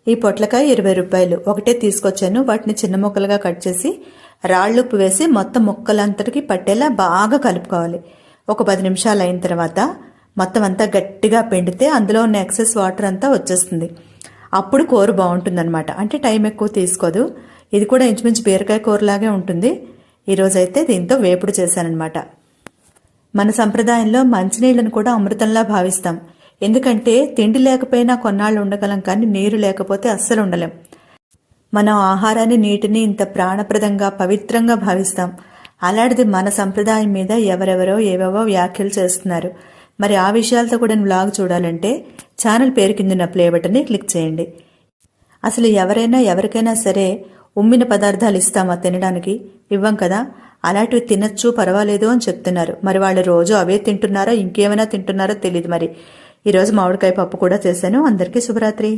ఈ పొట్లకాయ 20 రూపాయలు. ఒకటే తీసుకొచ్చాను. వాటిని చిన్న ముక్కలుగా కట్ చేసి రాళ్ళుప్పు వేసి మొత్తం ముక్కలంతటికి పట్టేలా బాగా కలుపుకోవాలి. ఒక 10 నిమిషాలు అయిన తర్వాత మొత్తం అంతా గట్టిగా పిండితే అందులో ఉన్న ఎక్సెస్ వాటర్ అంతా వచ్చేస్తుంది. అప్పుడు కూర బాగుంటుందన్నమాట. అంటే టైం ఎక్కువ తీసుకోదు. ఇది కూడా ఇంచుమించు బీరకాయ కూరలాగే ఉంటుంది. ఈరోజైతే దీంతో వేపుడు చేశానన్నమాట. మన సంప్రదాయంలో మంచినీళ్ళను కూడా అమృతంలా భావిస్తాం. ఎందుకంటే తిండి లేకపోయినా కొన్నాళ్ళు ఉండగలం, కానీ నీరు లేకపోతే అస్సలు ఉండలేం. మనం ఆహారాన్ని, నీటిని ఇంత ప్రాణప్రదంగా, పవిత్రంగా భావిస్తాం. అలాంటిది మన సంప్రదాయం మీద ఎవరెవరో ఏవేవో వ్యాఖ్యలు చేస్తున్నారు. మరి ఆ విషయాలతో కూడా వ్లాగ్ చూడాలంటే ఛానల్ పేరు కింద ప్లే బటన్ని క్లిక్ చేయండి. అసలు ఎవరికైనా సరే ఉమ్మిన పదార్థాలు ఇస్తామా తినడానికి? ఇవ్వం కదా. అలాంటివి తినచ్చు, పర్వాలేదు అని చెప్తున్నారు. మరి వాళ్ళు రోజు అవే తింటున్నారో ఇంకేమైనా తింటున్నారో తెలియదు. మరి ఈరోజు మామిడికాయ పప్పు కూడా చేశాను. అందరికీ శుభరాత్రి.